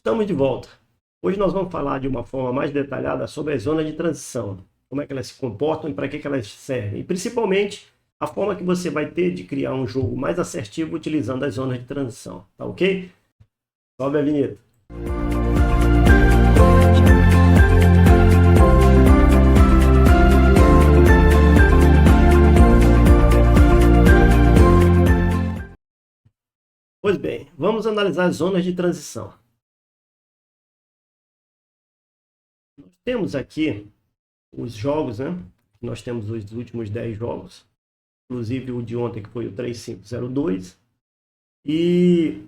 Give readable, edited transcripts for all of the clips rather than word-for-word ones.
Estamos de volta. Hoje nós vamos falar de uma forma mais detalhada sobre as zonas de transição, como é que elas se comportam e para que elas servem. E principalmente a forma que você vai ter de criar um jogo mais assertivo utilizando as zonas de transição. Tá ok? Sobe a vinheta. Pois bem, vamos analisar as zonas de transição. Nós temos aqui os jogos, né? Nós temos os últimos 10 jogos, inclusive o de ontem que foi o 3502. E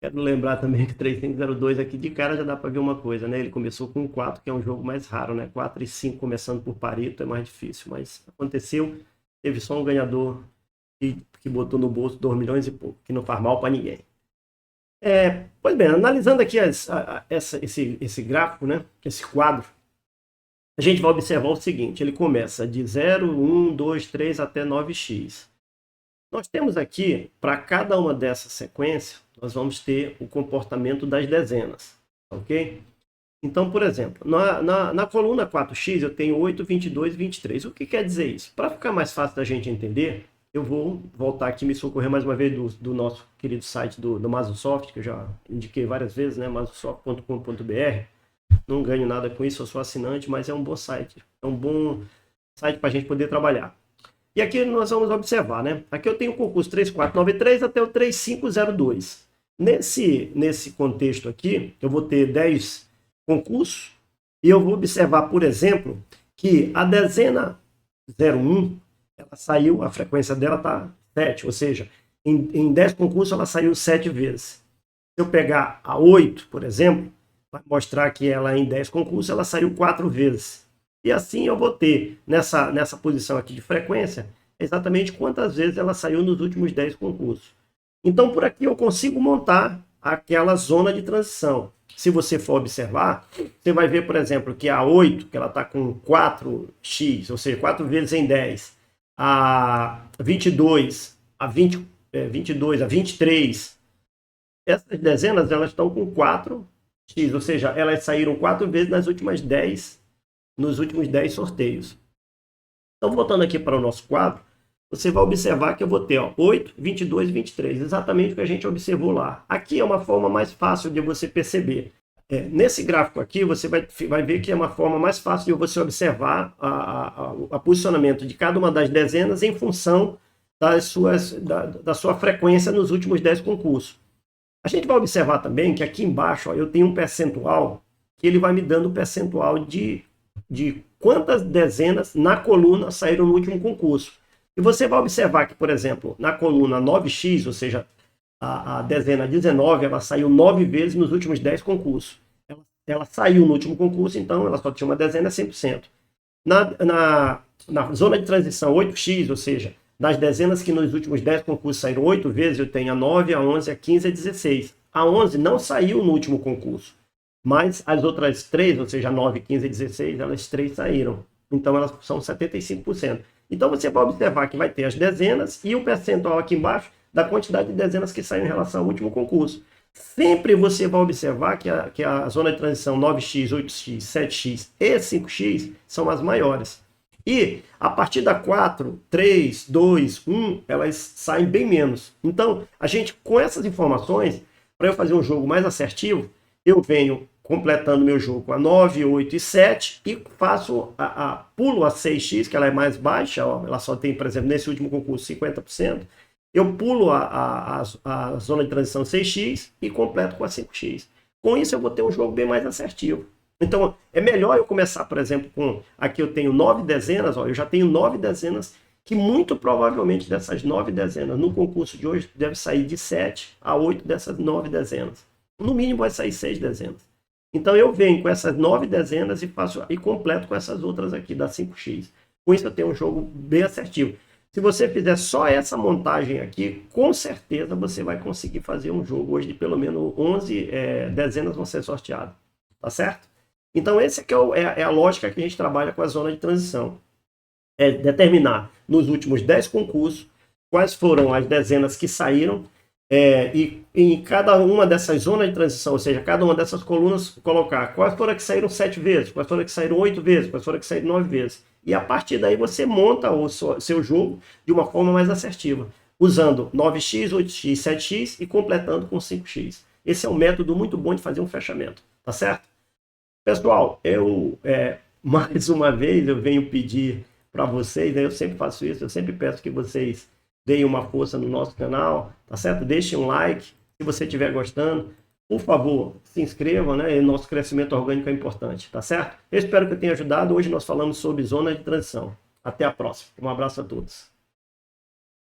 quero lembrar também que 3502 aqui de cara já dá para ver uma coisa, né? Ele começou com 4, que é um jogo mais raro, né? 4 e 5 começando por Pareto é mais difícil, mas aconteceu, teve só um ganhador que botou no bolso 2 milhões e pouco, que não faz mal para ninguém. Pois bem, analisando aqui esse gráfico, né? Esse quadro, a gente vai observar o seguinte, ele começa de 0, 1, 2, 3 até 9x. Nós temos aqui, para cada uma dessas sequências, nós vamos ter o comportamento das dezenas, ok? Então, por exemplo, na coluna 4x eu tenho 8, 22 e 23. O que quer dizer isso? Para ficar mais fácil da gente entender, eu vou voltar aqui e me socorrer mais uma vez do nosso querido site do Microsoft, que eu já indiquei várias vezes, né? Microsoft.com.br. Não ganho nada com isso, eu sou assinante, mas é um bom site. É um bom site para a gente poder trabalhar. E aqui nós vamos observar, né? Aqui eu tenho o concurso 3493 até o 3502. Nesse contexto aqui, eu vou ter 10 concursos e eu vou observar, por exemplo, que a dezena 01, ela saiu, a frequência dela está 7, ou seja, em 10 concursos ela saiu 7 vezes. Se eu pegar a 8, por exemplo, vai mostrar que ela em 10 concursos ela saiu 4 vezes. E assim eu vou ter nessa posição aqui de frequência exatamente quantas vezes ela saiu nos últimos 10 concursos. Então por aqui eu consigo montar aquela zona de transição. Se você for observar, você vai ver, por exemplo, que a 8, que ela está com 4x, ou seja, 4 vezes em 10, a 22, a 22, a 23, essas dezenas elas estão com 4x, ou seja, elas saíram 4 vezes nos últimos 10 sorteios. Então, voltando aqui para o nosso quadro, você vai observar que eu vou ter 8, 22 e 23, exatamente o que a gente observou lá. Aqui é uma forma mais fácil de você perceber. Nesse gráfico aqui, você vai ver que é uma forma mais fácil de você observar o posicionamento de cada uma das dezenas em função da sua frequência nos últimos 10 concursos. A gente vai observar também que aqui embaixo eu tenho um percentual, que ele vai me dando um percentual de quantas dezenas na coluna saíram no último concurso. E você vai observar que, por exemplo, na coluna 9x, ou seja, a dezena 19, ela saiu 9 vezes nos últimos 10 concursos. Ela saiu no último concurso, então ela só tinha uma dezena 100%. Na zona de transição 8x, ou seja, das dezenas que nos últimos 10 concursos saíram 8 vezes, eu tenho a 9, a 11, a 15 e a 16. A 11 não saiu no último concurso, mas as outras 3, ou seja, 9, 15 e 16, elas 3 saíram. Então elas são 75%. Então você vai observar que vai ter as dezenas e o percentual aqui embaixo da quantidade de dezenas que saem em relação ao último concurso. Sempre você vai observar que a zona de transição 9x, 8x, 7x e 5x são as maiores. E a partir da 4, 3, 2, 1, elas saem bem menos. Então, a gente, com essas informações, para eu fazer um jogo mais assertivo, eu venho completando meu jogo com a 9, 8 e 7 e faço pulo a 6x, que ela é mais baixa, ó, ela só tem, por exemplo, nesse último concurso 50%. Eu pulo a zona de transição 6x e completo com a 5x. Com isso eu vou ter um jogo bem mais assertivo. Então é melhor eu começar, por exemplo, com... Aqui eu tenho 9 dezenas, ó, eu já tenho 9 dezenas, que muito provavelmente dessas 9 dezenas no concurso de hoje deve sair de 7 a 8 dessas 9 dezenas. No mínimo vai sair 6 dezenas. Então eu venho com essas 9 dezenas e completo com essas outras aqui, da 5x. Com isso eu tenho um jogo bem assertivo. Se você fizer só essa montagem aqui, com certeza você vai conseguir fazer um jogo hoje de pelo menos 11 dezenas vão ser sorteadas. Tá certo? Então esse aqui é a lógica que a gente trabalha com a zona de transição. É determinar nos últimos 10 concursos quais foram as dezenas que saíram E em cada uma dessas zonas de transição, ou seja, cada uma dessas colunas, colocar quais foram que saíram 7 vezes, quais foram que saíram 8 vezes, quais foram que saíram 9 vezes. E a partir daí você monta o seu jogo de uma forma mais assertiva, usando 9x, 8x, 7x e completando com 5x. Esse é um método muito bom de fazer um fechamento, tá certo? Pessoal, mais uma vez eu venho pedir para vocês, né, eu sempre faço isso, eu sempre peço que vocês deem uma força no nosso canal, tá certo? Deixem um like, se você estiver gostando. Por favor, se inscrevam, né? Nosso crescimento orgânico é importante, tá certo? Eu espero que eu tenha ajudado. Hoje nós falamos sobre zona de transição. Até a próxima. Um abraço a todos.